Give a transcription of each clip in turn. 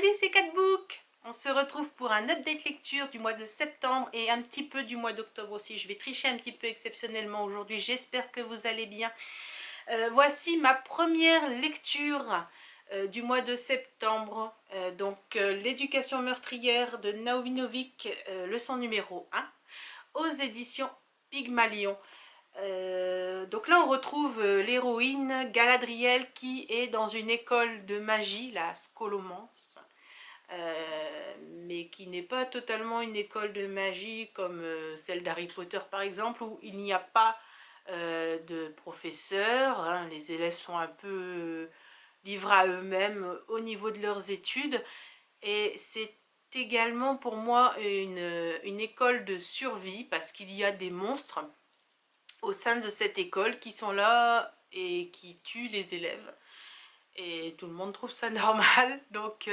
Salut, c'est Catbook. On se retrouve pour un update lecture du mois de septembre et un petit peu du mois d'octobre aussi. Je vais tricher un petit peu exceptionnellement aujourd'hui. J'espère que vous allez bien. Voici ma première lecture du mois de septembre. L'éducation meurtrière de Naomi Novik, leçon numéro 1, aux éditions Pygmalion. Donc là on retrouve l'héroïne Galadriel qui est dans une école de magie, la Scholomance, mais qui n'est pas totalement une école de magie comme celle d'Harry Potter par exemple, où il n'y a pas de professeur, hein, les élèves sont un peu livrés à eux-mêmes au niveau de leurs études, et c'est également pour moi une école de survie parce qu'il y a des monstres au sein de cette école qui sont là et qui tuent les élèves. Et tout le monde trouve ça normal. Donc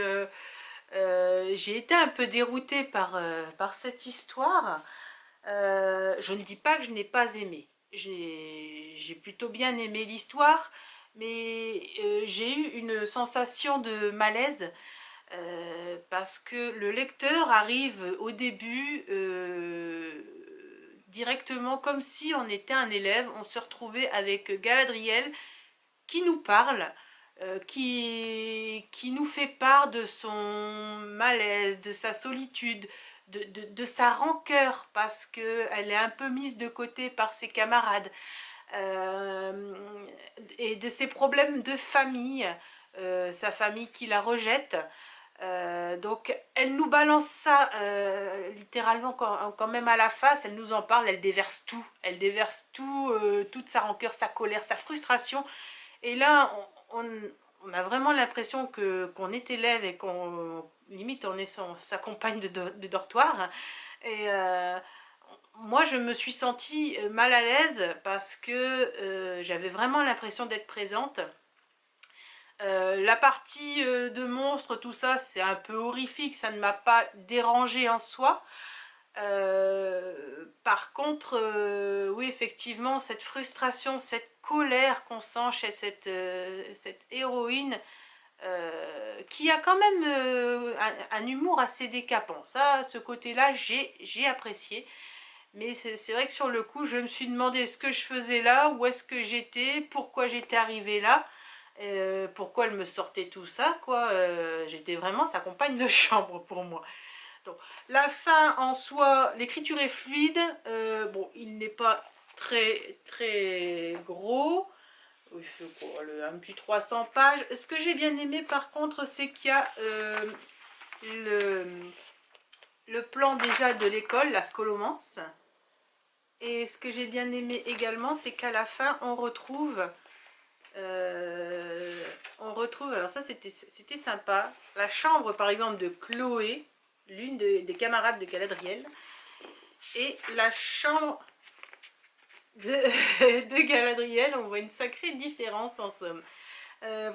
j'ai été un peu déroutée par cette histoire. Je ne dis pas que je n'ai pas aimé. J'ai plutôt bien aimé l'histoire, mais j'ai eu une sensation de malaise parce que le lecteur arrive au début directement comme si on était un élève. On se retrouvait avec Galadriel qui nous parle, qui nous fait part de son malaise, de sa solitude, de sa rancœur parce qu'elle est un peu mise de côté par ses camarades, et de ses problèmes de famille, sa famille qui la rejette. Donc elle nous balance ça littéralement quand même à la face, elle nous en parle, elle déverse tout, toute sa rancœur, sa colère, sa frustration. Et là on a vraiment l'impression qu'on est élève et qu'on limite on est sa compagne de dortoir. Et moi je me suis sentie mal à l'aise parce que j'avais vraiment l'impression d'être présente. La partie de monstres, tout ça, c'est un peu horrifique, ça ne m'a pas dérangé en soi. Par contre, oui, effectivement, cette frustration, cette colère qu'on sent chez cette héroïne, qui a quand même un humour assez décapant. Ça, ce côté-là, j'ai apprécié. Mais c'est vrai que sur le coup, je me suis demandé ce que je faisais là, où est-ce que j'étais, pourquoi j'étais arrivée là. Pourquoi elle me sortait tout ça, quoi. J'étais vraiment sa compagne de chambre pour moi. Donc, la fin en soi, l'écriture est fluide. Bon, il n'est pas très gros. Il fait quoi, un petit 300 pages. Ce que j'ai bien aimé par contre, c'est qu'il y a le plan déjà de l'école, la Scholomance. Et ce que j'ai bien aimé également, c'est qu'à la fin, on retrouve, alors ça c'était sympa, la chambre par exemple de Chloé, l'une des camarades de Galadriel, et la chambre de, de Galadriel. On voit une sacrée différence en somme.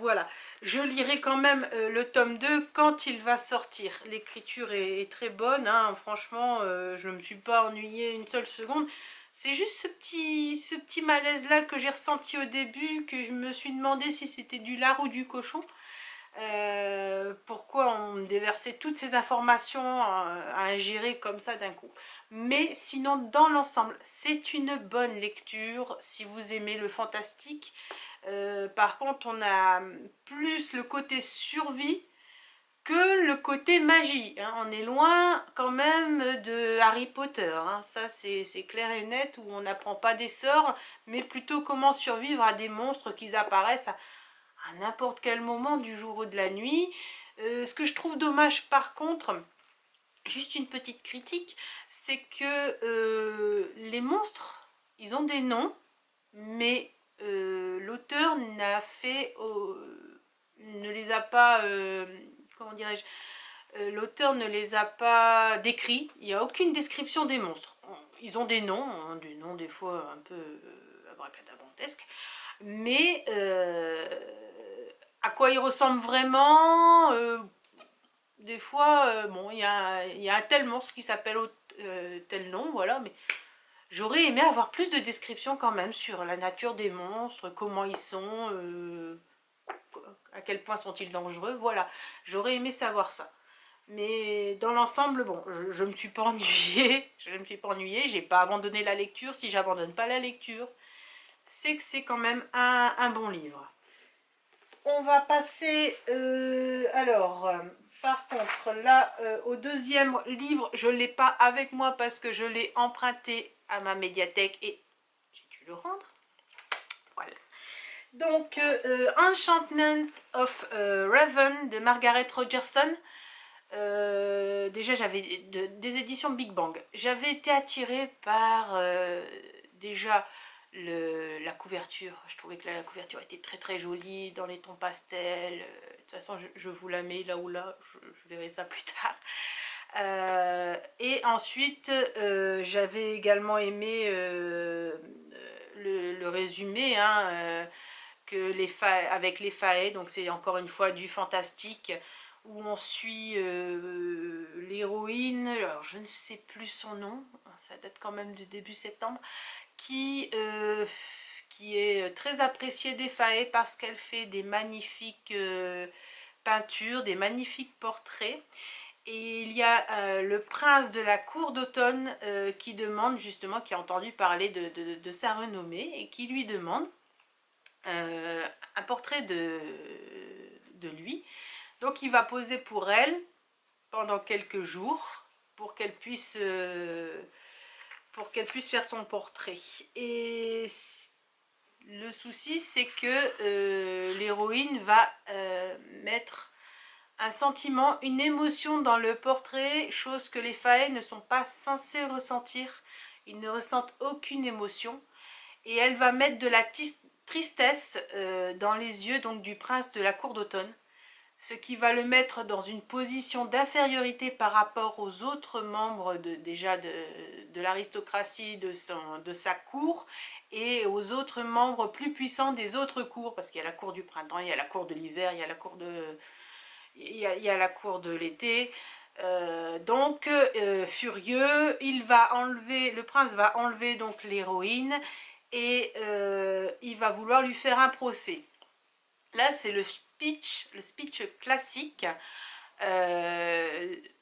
Voilà, je lirai quand même le tome 2 quand il va sortir. L'écriture est très bonne, hein. Franchement, je ne me suis pas ennuyée une seule seconde. C'est juste ce petit malaise là que j'ai ressenti au début, que je me suis demandé si c'était du lard ou du cochon. Pourquoi on me déversait toutes ces informations à ingérer comme ça d'un coup. Mais sinon, dans l'ensemble, c'est une bonne lecture si vous aimez le fantastique. Par contre, on a plus le côté survie que le côté magie, hein. On est loin quand même de Harry Potter, hein. Ça c'est clair et net, où on n'apprend pas des sorts, mais plutôt comment survivre à des monstres qui apparaissent à n'importe quel moment du jour ou de la nuit. Ce que je trouve dommage par contre, juste une petite critique, c'est que les monstres, ils ont des noms, mais l'auteur ne les a pas, comment dirais-je, l'auteur ne les a pas décrits. Il n'y a aucune description des monstres. Ils ont des noms, hein, des noms des fois un peu abracadabrantesques, mais à quoi ils ressemblent vraiment, des fois, bon, il y a un tel monstre qui s'appelle tel nom, voilà, mais j'aurais aimé avoir plus de descriptions quand même sur la nature des monstres, comment ils sont, quel point sont-ils dangereux, voilà. J'aurais aimé savoir ça. Mais dans l'ensemble, bon, je me suis pas ennuyée, je ne me suis pas ennuyée, j'ai pas abandonné la lecture. Si j'abandonne pas la lecture, c'est que c'est quand même un bon livre. On va passer, par contre, là, au deuxième livre, je ne l'ai pas avec moi parce que je l'ai emprunté à ma médiathèque et j'ai dû le rendre. Voilà. Donc, Enchantment of Raven de Margaret Rogerson. Déjà, j'avais des éditions Big Bang. J'avais été attirée par déjà la couverture. Je trouvais que la couverture était très très jolie dans les tons pastels. De toute façon, je vous la mets là ou là, je verrai ça plus tard. Et ensuite, j'avais également aimé le résumé, hein, avec les faets, donc c'est encore une fois du fantastique, où on suit l'héroïne, alors je ne sais plus son nom, ça date quand même du début septembre, qui est très appréciée des faets parce qu'elle fait des magnifiques peintures, des magnifiques portraits. Et il y a le prince de la cour d'automne qui demande justement, qui a entendu parler de sa renommée et qui lui demande un portrait de lui. Donc il va poser pour elle pendant quelques jours pour qu'elle puisse faire son portrait. Et le souci, c'est que l'héroïne va mettre un sentiment, une émotion dans le portrait, chose que les faets ne sont pas censés ressentir. Ils ne ressentent aucune émotion. Et elle va mettre de la tristesse dans les yeux donc du prince de la cour d'automne, ce qui va le mettre dans une position d'infériorité par rapport aux autres membres de l'aristocratie de sa cour et aux autres membres plus puissants des autres cours, parce qu'il y a la cour du printemps, il y a la cour de l'hiver, il y a la cour la cour de l'été. Donc furieux, le prince va enlever donc l'héroïne et il va vouloir lui faire un procès. Là, c'est le speech classique.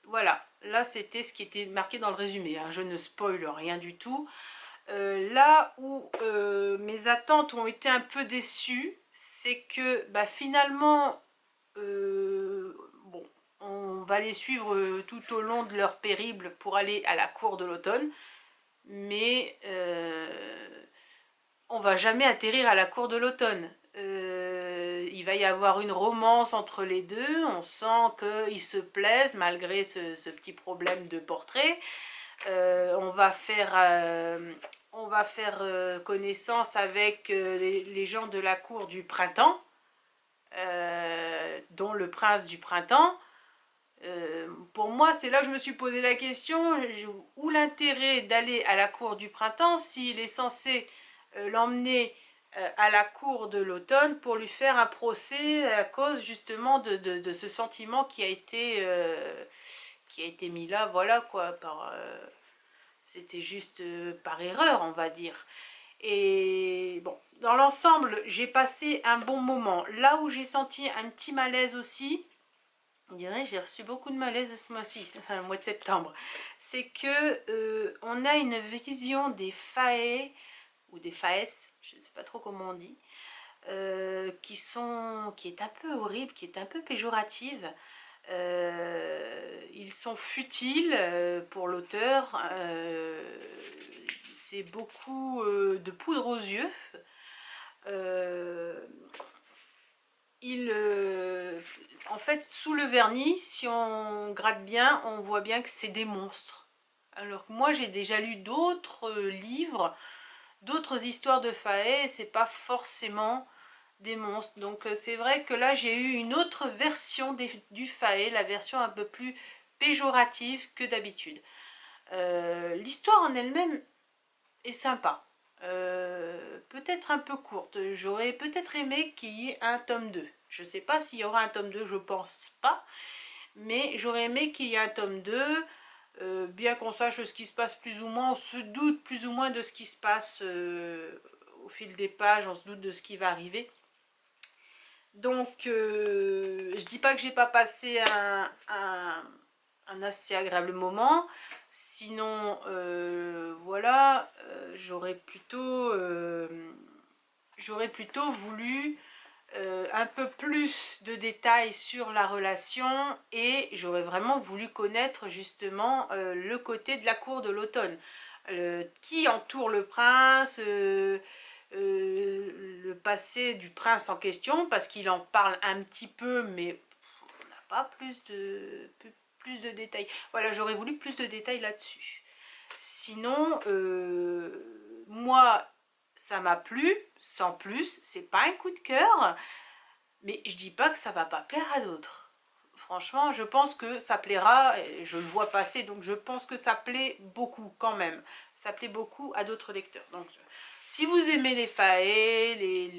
Voilà, là c'était ce qui était marqué dans le résumé, hein. Je ne spoil rien du tout. Là où mes attentes ont été un peu déçues, c'est que finalement, bon, on va les suivre tout au long de leur périple pour aller à la cour de l'automne, mais on va jamais atterrir à la cour de l'automne. Il va y avoir une romance entre les deux, on sent qu'ils se plaisent malgré ce petit problème de portrait. On va faire connaissance avec les gens de la cour du printemps, dont le prince du printemps. Pour moi, c'est là que je me suis posé la question, où l'intérêt d'aller à la cour du printemps s'il est censé l'emmener à la cour de l'automne pour lui faire un procès à cause justement de ce sentiment qui a été mis là, voilà quoi, c'était juste par erreur, on va dire. Et bon, dans l'ensemble, j'ai passé un bon moment. Là où j'ai senti un petit malaise aussi, on dirait j'ai reçu beaucoup de malaise ce mois-ci, enfin le mois de septembre, c'est que on a une vision des faets ou des faes, je ne sais pas trop comment on dit, qui est un peu horrible, qui est un peu péjorative. Ils sont futiles pour l'auteur, c'est beaucoup de poudre aux yeux. En fait, sous le vernis, si on gratte bien, on voit bien que c'est des monstres. Alors que moi, j'ai déjà lu d'autres livres, d'autres histoires de fae, c'est pas forcément des monstres. Donc c'est vrai que là, j'ai eu une autre version du fae, la version un peu plus péjorative que d'habitude. L'histoire en elle-même est sympa. Peut-être un peu courte. J'aurais peut-être aimé qu'il y ait un tome 2. Je ne sais pas s'il y aura un tome 2, je pense pas. Mais j'aurais aimé qu'il y ait un tome 2. Bien qu'on sache ce qui se passe plus ou moins, on se doute plus ou moins de ce qui se passe au fil des pages, on se doute de ce qui va arriver. Donc je dis pas que j'ai pas passé un assez agréable moment, sinon voilà, j'aurais plutôt voulu un peu plus de détails sur la relation et j'aurais vraiment voulu connaître justement le côté de la cour de l'automne, qui entoure le prince, le passé du prince en question, parce qu'il en parle un petit peu mais on n'a pas plus de détails. Voilà, j'aurais voulu plus de détails là-dessus. Sinon, moi, ça m'a plu, sans plus, c'est pas un coup de cœur, mais je dis pas que ça va pas plaire à d'autres. Franchement, je pense que ça plaira, et je le vois passer, donc je pense que ça plaît beaucoup quand même. Ça plaît beaucoup à d'autres lecteurs. Donc, si vous aimez les fae,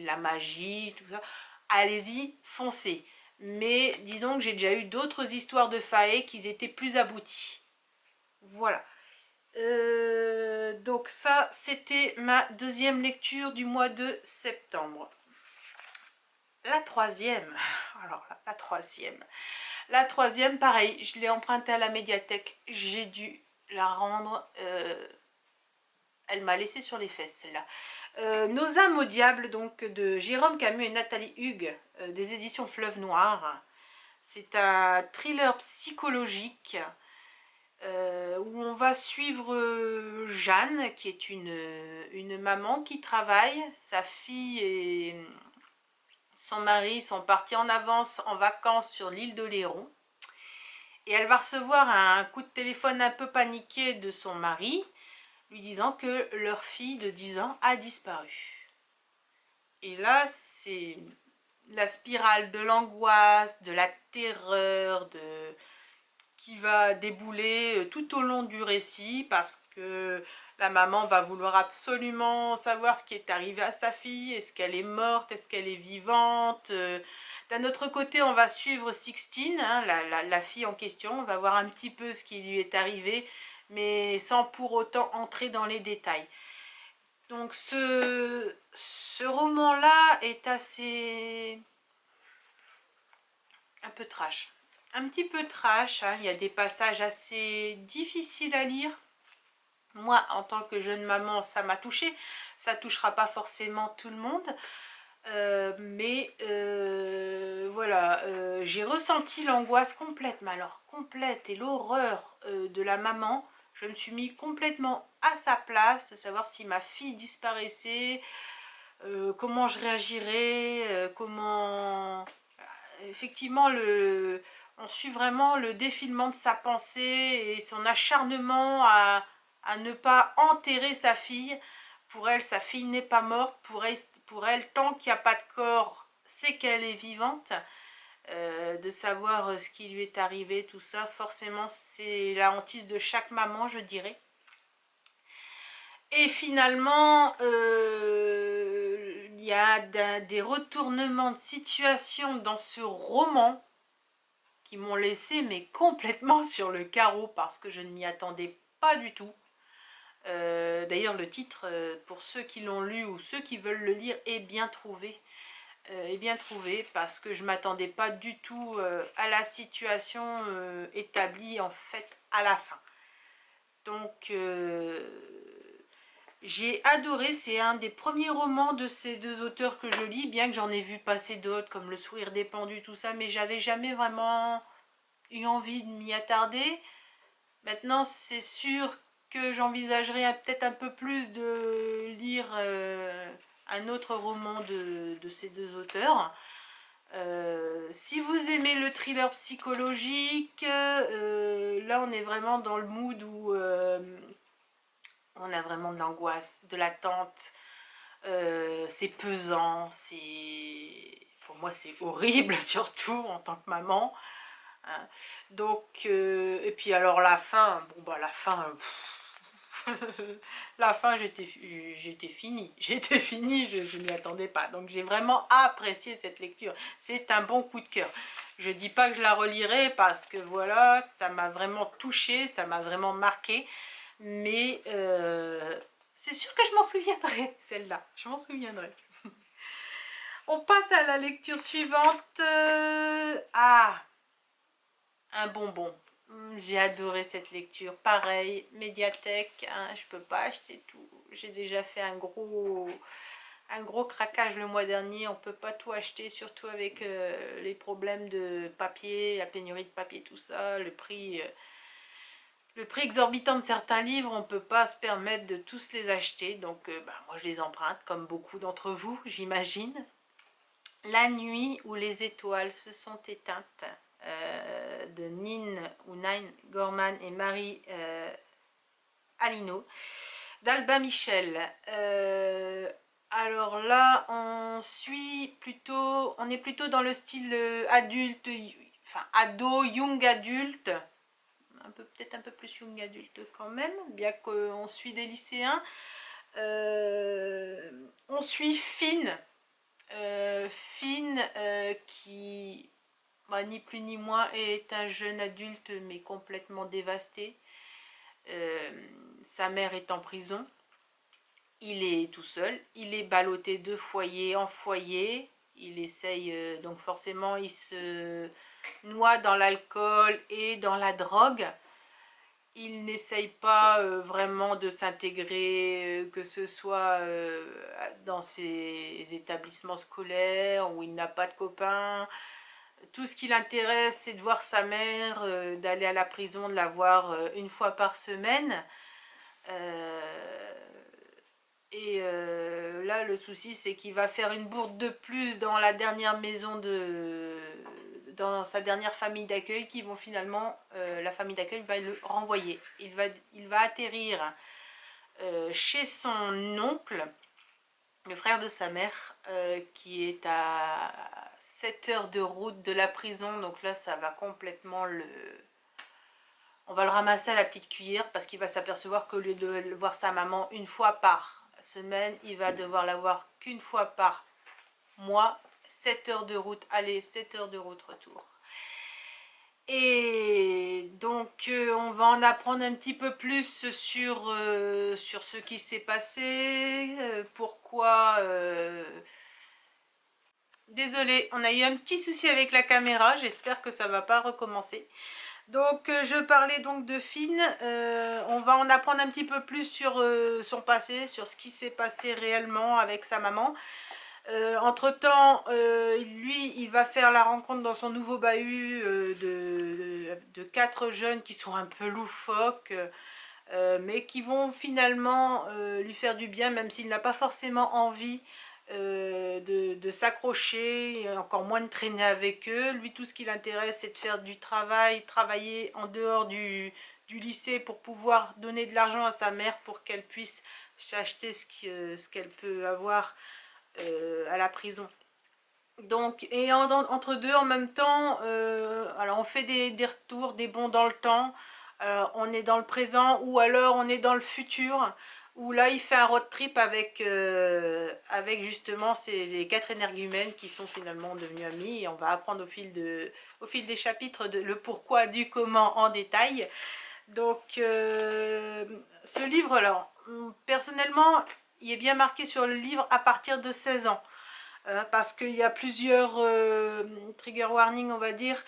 la magie, tout ça, allez-y, foncez. Mais disons que j'ai déjà eu d'autres histoires de fae qui étaient plus abouties. Voilà. Donc ça, c'était ma deuxième lecture du mois de septembre. La troisième, alors la troisième, pareil, je l'ai empruntée à la médiathèque, j'ai dû la rendre, elle m'a laissé sur les fesses celle-là. Nos âmes au diable, donc de Jérôme Camus et Nathalie Hugues, des éditions Fleuve Noir. C'est un thriller psychologique où on va suivre Jeanne, qui est une maman qui travaille, sa fille et son mari sont partis en avance en vacances sur l'île de Léron. Et elle va recevoir un coup de téléphone un peu paniqué de son mari, lui disant que leur fille de 10 ans a disparu. Et là, c'est la spirale de l'angoisse, de la terreur, qui va débouler tout au long du récit, parce que la maman va vouloir absolument savoir ce qui est arrivé à sa fille. Est-ce qu'elle est morte? Est-ce qu'elle est vivante? D'un autre côté, on va suivre Sixtine, hein, la fille en question. On va voir un petit peu ce qui lui est arrivé, mais sans pour autant entrer dans les détails. Donc ce roman-là est assez... un peu trash. Un petit peu trash, hein. Il y a des passages assez difficiles à lire. Moi, en tant que jeune maman, ça m'a touchée. Ça touchera pas forcément tout le monde. Voilà, j'ai ressenti l'angoisse complète, mais alors complète, et l'horreur de la maman. Je me suis mis complètement à sa place, de savoir si ma fille disparaissait, comment je réagirais, comment... Effectivement, on suit vraiment le défilement de sa pensée et son acharnement à ne pas enterrer sa fille. Pour elle, sa fille n'est pas morte. Pour elle, tant qu'il n'y a pas de corps, c'est qu'elle est vivante. De savoir ce qui lui est arrivé, tout ça, forcément, c'est la hantise de chaque maman, je dirais. Et finalement, il y a des retournements de situation dans ce roman qui m'ont laissé mais complètement sur le carreau, parce que je ne m'y attendais pas du tout. D'ailleurs, le titre, pour ceux qui l'ont lu ou ceux qui veulent le lire, est bien trouvé. Parce que je ne m'attendais pas du tout à la situation établie en fait à la fin. Donc j'ai adoré, c'est un des premiers romans de ces deux auteurs que je lis, bien que j'en ai vu passer d'autres comme Le Sourire des Pendus, tout ça, mais j'avais jamais vraiment eu envie de m'y attarder. Maintenant, c'est sûr que j'envisagerais peut-être un peu plus de lire un autre roman de ces deux auteurs. Si vous aimez le thriller psychologique, là on est vraiment dans le mood où on a vraiment de l'angoisse, de l'attente, c'est pesant, pour moi c'est horrible surtout en tant que maman. Hein. Donc, et puis alors la fin, bon bah la fin, la fin j'étais finie, je n'y attendais pas. Donc j'ai vraiment apprécié cette lecture, c'est un bon coup de cœur. Je dis pas que je la relirai parce que voilà, ça m'a vraiment touchée, ça m'a vraiment marqué, mais c'est sûr que je m'en souviendrai, celle-là, je m'en souviendrai. On passe à la lecture suivante. un bonbon. J'ai adoré cette lecture. Pareil, médiathèque, hein, je peux pas acheter tout. J'ai déjà fait un gros craquage le mois dernier. On peut pas tout acheter, surtout avec les problèmes de papier, la pénurie de papier, tout ça, le prix exorbitant de certains livres. On peut pas se permettre de tous les acheter. Donc moi je les emprunte, comme beaucoup d'entre vous, j'imagine. La nuit où les étoiles se sont éteintes, de Nine Gorman et Marie Alino, d'Albin Michel. Alors là, on est plutôt dans le style adulte, enfin ado, young adulte, peut-être un peu plus young adulte quand même, bien qu'on suit des lycéens. On suit Finn, qui, bah, ni plus ni moins, est un jeune adulte mais complètement dévasté. Sa mère est en prison, il est tout seul, il est ballotté de foyer en foyer, il essaye, donc forcément il se noie dans l'alcool et dans la drogue. Il n'essaye pas vraiment de s'intégrer, que ce soit dans ses établissements scolaires où il n'a pas de copains. Tout ce qui l'intéresse, c'est de voir sa mère, d'aller à la prison, de la voir une fois par semaine. Là, le souci, c'est qu'il va faire une bourde de plus dans la dernière maison dans sa dernière famille d'accueil, qui vont finalement, la famille d'accueil va le renvoyer. Il va atterrir chez son oncle, le frère de sa mère, qui est à 7 heures de route de la prison. Donc là, ça va complètement on va le ramasser à la petite cuillère, parce qu'il va s'apercevoir qu'au lieu de voir sa maman une fois par semaine, il va devoir la voir qu'une fois par mois. 7 heures de route aller, 7 heures de route retour. Et donc on va en apprendre un petit peu plus sur ce qui s'est passé, pourquoi... Désolée, on a eu un petit souci avec la caméra, j'espère que ça ne va pas recommencer. Donc je parlais donc de Finn, on va en apprendre un petit peu plus sur son passé, sur ce qui s'est passé réellement avec sa maman. Entre temps, lui, il va faire la rencontre dans son nouveau bahut de 4 jeunes qui sont un peu loufoques, mais qui vont finalement lui faire du bien, même s'il n'a pas forcément envie de s'accrocher, encore moins de traîner avec eux. Lui, tout ce qui l'intéresse, c'est de faire du travailler en dehors du lycée, pour pouvoir donner de l'argent à sa mère pour qu'elle puisse s'acheter ce qu'elle peut avoir à la prison. Donc, et entre deux, en même temps, alors on fait des retours, des bonds dans le temps. On est dans le présent, ou alors on est dans le futur, où là il fait un road trip avec justement les 4 énergumènes qui sont finalement devenus amis. Et on va apprendre au fil des chapitres le pourquoi du comment en détail. Donc ce livre, alors personnellement, il est bien marqué sur le livre à partir de 16 ans. Parce qu'il y a plusieurs trigger warning, on va dire.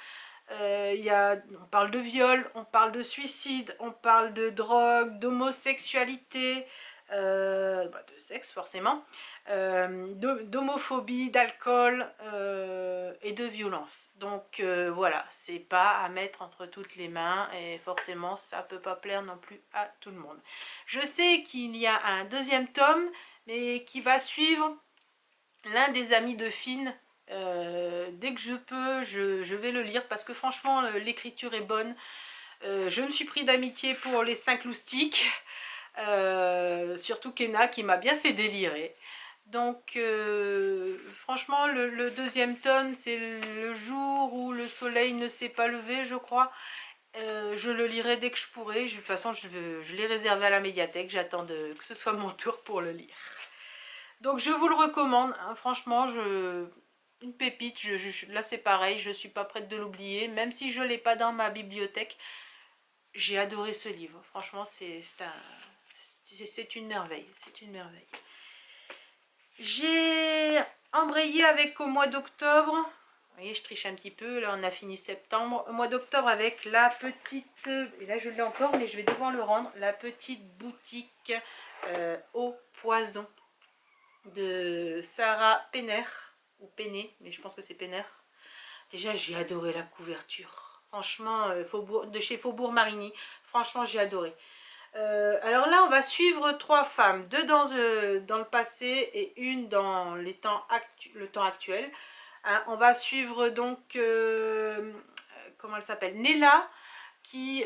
On parle de viol, on parle de suicide, on parle de drogue, d'homosexualité, de sexe forcément, d'homophobie, d'alcool et de violence. Donc voilà, c'est pas à mettre entre toutes les mains, et forcément ça peut pas plaire non plus à tout le monde. Je sais qu'il y a un deuxième tome, mais qui va suivre l'un des amis de Finn. Dès que je peux, je vais le lire, parce que franchement l'écriture est bonne. Je me suis pris d'amitié pour les 5 loustiques, surtout Kenna qui m'a bien fait délirer. Donc franchement le deuxième tome, c'est le jour où le soleil ne s'est pas levé, je crois. Je le lirai dès que je pourrai. De toute façon je l'ai réservé à la médiathèque, j'attends que ce soit mon tour pour le lire. Donc je vous le recommande, hein, franchement, une pépite. Là c'est pareil, je ne suis pas prête de l'oublier, même si je ne l'ai pas dans ma bibliothèque. J'ai adoré ce livre, franchement c'est une merveille, c'est une merveille. J'ai embrayé avec au mois d'octobre, Vous voyez, je triche un petit peu. Là, on a fini septembre. Au mois d'octobre, avec la petite... Et là, je l'ai encore, mais je vais devoir le rendre. La petite boutique au poison de Sarah Penner. Ou Penner, mais je pense que c'est Penner. Déjà, j'ai adoré la couverture. Franchement, de chez Faubourg Marigny. Franchement, j'ai adoré. Alors là, on va suivre 3 femmes. 2 dans le passé et une dans le temps actuel. Hein, on va suivre donc, comment elle s'appelle, Nella, qui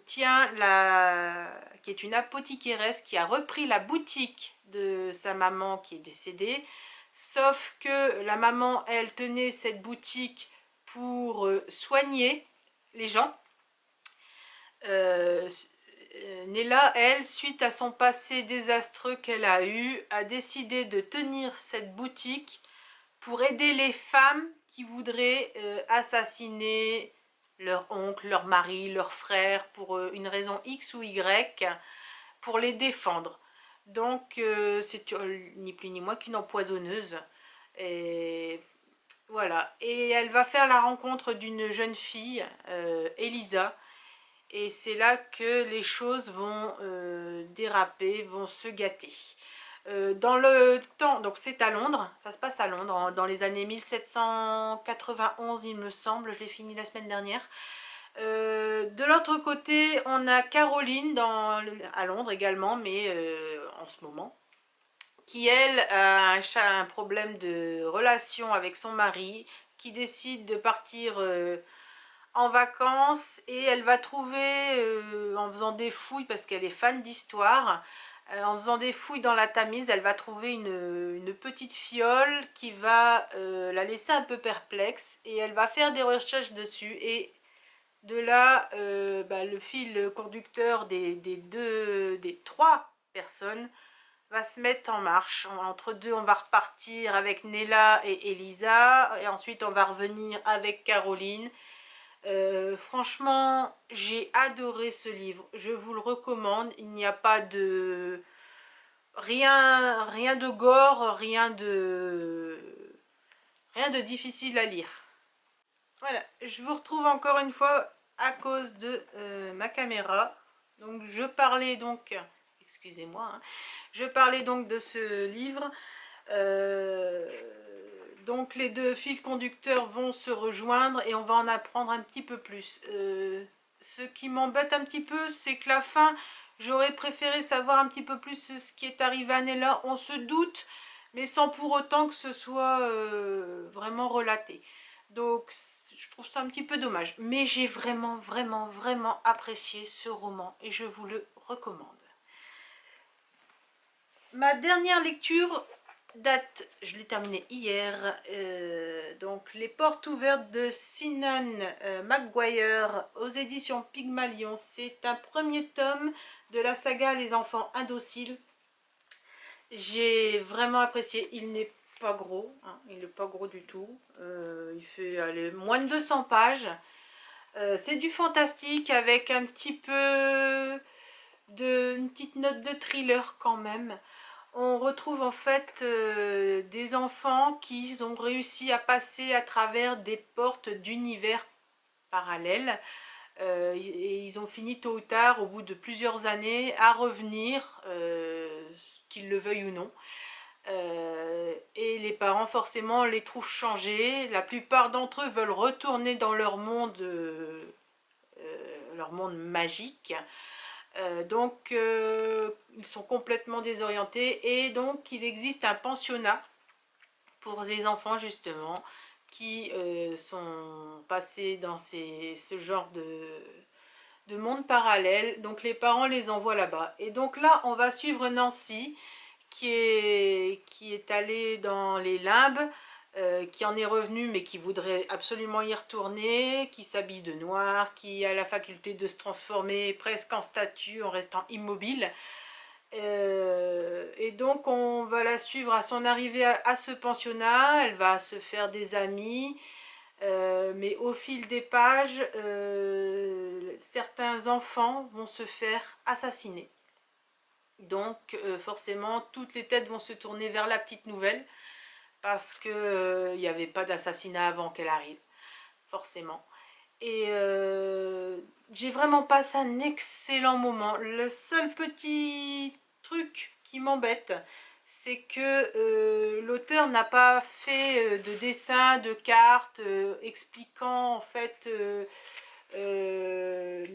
qui est une apothicairesse qui a repris la boutique de sa maman qui est décédée. Sauf que la maman, elle tenait cette boutique pour soigner les gens. Nella, elle, suite à son passé désastreux qu'elle a eu, a décidé de tenir cette boutique pour aider les femmes qui voudraient assassiner leur oncle, leur mari, leur frère, pour une raison X ou Y, pour les défendre. Donc, c'est ni plus ni moins qu'une empoisonneuse. Et voilà. Et elle va faire la rencontre d'une jeune fille, Elisa. Et c'est là que les choses vont déraper, vont se gâter. Dans le temps, donc c'est à Londres, ça se passe à Londres, dans les années 1791 il me semble, je l'ai fini la semaine dernière. De l'autre côté, on a Caroline à Londres également, mais en ce moment, qui elle a un problème de relation avec son mari, qui décide de partir en vacances, et elle va trouver, en faisant des fouilles, parce qu'elle est fan d'histoire, en faisant des fouilles dans la Tamise, elle va trouver une petite fiole qui va la laisser un peu perplexe, et elle va faire des recherches dessus, et de là, le fil conducteur des 3 personnes va se mettre en marche. Entre deux, on va repartir avec Nella et Elisa, et ensuite on va revenir avec Caroline. Franchement, j'ai adoré ce livre, je vous le recommande. Il n'y a pas de rien de gore, rien de difficile à lire. Voilà, je vous retrouve encore une fois à cause de ma caméra. Donc je parlais donc, excusez-moi, hein, je parlais donc de ce livre. Donc les 2 fils conducteurs vont se rejoindre et on va en apprendre un petit peu plus. Ce qui m'embête un petit peu, c'est que la fin, j'aurais préféré savoir un petit peu plus ce qui est arrivé à Nella. On se doute, mais sans pour autant que ce soit vraiment relaté. Donc je trouve ça un petit peu dommage. Mais j'ai vraiment, vraiment, vraiment apprécié ce roman et je vous le recommande. Ma dernière lecture date, je l'ai terminée hier, donc Les Portes ouvertes de Sinan Maguire aux éditions Pygmalion. C'est un premier tome de la saga Les Enfants Indociles. J'ai vraiment apprécié. Il n'est pas gros, hein, il n'est pas gros du tout. Il fait moins de 200 pages. C'est du fantastique avec un petit peu une petite note de thriller quand même. On retrouve en fait des enfants qui ont réussi à passer à travers des portes d'univers parallèles, et ils ont fini tôt ou tard, au bout de plusieurs années, à revenir, qu'ils le veuillent ou non. Et les parents forcément les trouvent changés. La plupart d'entre eux veulent retourner dans leur monde magique. Donc ils sont complètement désorientés, et donc il existe un pensionnat pour les enfants justement qui sont passés dans ce genre de monde parallèle. Donc les parents les envoient là-bas, et donc là on va suivre Nancy qui est allée dans les limbes, qui en est revenue mais qui voudrait absolument y retourner, qui s'habille de noir, qui a la faculté de se transformer presque en statue en restant immobile. Et donc on va la suivre à son arrivée à ce pensionnat. Elle va se faire des amis, mais au fil des pages, certains enfants vont se faire assassiner. Donc forcément toutes les têtes vont se tourner vers la petite nouvelle, parce que il n'y avait pas d'assassinat avant qu'elle arrive, forcément. Et j'ai vraiment passé un excellent moment. Le seul petit truc qui m'embête, c'est que l'auteur n'a pas fait de dessin, de cartes expliquant en fait euh,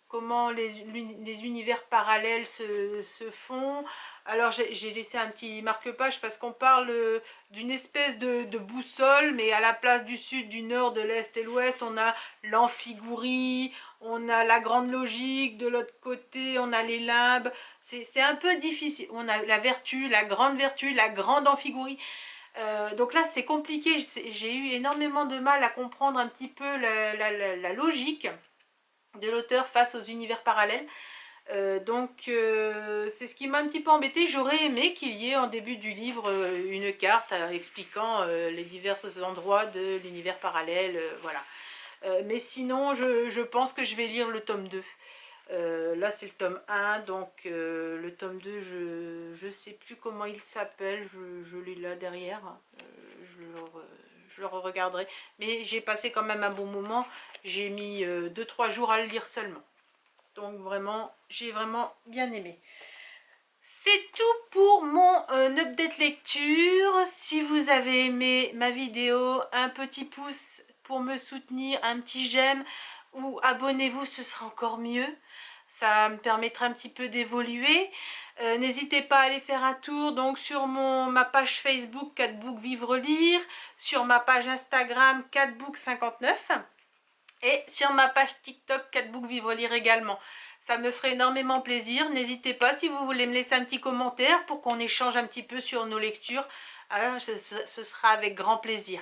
comment les univers parallèles se font. Alors j'ai laissé un petit marque-page parce qu'on parle d'une espèce de boussole, mais à la place du sud, du nord, de l'est et l'ouest, on a l'amphigourie, on a la grande logique, de l'autre côté on a les limbes. C'est un peu difficile. On a la vertu, la grande amphigourie. Donc là c'est compliqué, j'ai eu énormément de mal à comprendre un petit peu la logique de l'auteur face aux univers parallèles. C'est ce qui m'a un petit peu embêté. J'aurais aimé qu'il y ait en début du livre une carte expliquant les divers endroits de l'univers parallèle, voilà. Mais sinon je pense que je vais lire le tome 2. Là c'est le tome 1, donc le tome 2 je sais plus comment il s'appelle, je l'ai là derrière, je le regarderai, mais j'ai passé quand même un bon moment, j'ai mis 2-3 jours à le lire seulement, donc vraiment j'ai vraiment bien aimé. C'est tout pour mon update lecture. Si vous avez aimé ma vidéo, un petit pouce pour me soutenir, un petit j'aime ou abonnez-vous, ce sera encore mieux. Ça me permettra un petit peu d'évoluer. N'hésitez pas à aller faire un tour donc sur ma page Facebook 4book Vivre Lire, sur ma page Instagram 4book59 et sur ma page TikTok 4book Vivre Lire également. Ça me ferait énormément plaisir. N'hésitez pas si vous voulez me laisser un petit commentaire pour qu'on échange un petit peu sur nos lectures. Alors, ce sera avec grand plaisir.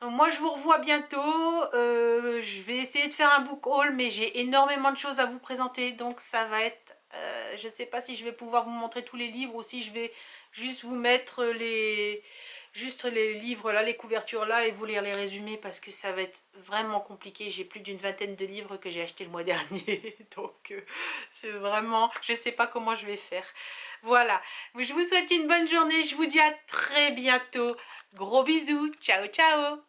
Donc, moi, je vous revois bientôt. Je vais essayer de faire un book haul, mais j'ai énormément de choses à vous présenter. Donc, ça va être... je ne sais pas si je vais pouvoir vous montrer tous les livres ou si je vais juste vous mettre juste les livres là, les couvertures là, et vous lire les résumés parce que ça va être vraiment compliqué. J'ai plus d'une vingtaine de livres que j'ai acheté le mois dernier, donc c'est vraiment, je sais pas comment je vais faire. Voilà, je vous souhaite une bonne journée, je vous dis à très bientôt. Gros bisous, ciao ciao.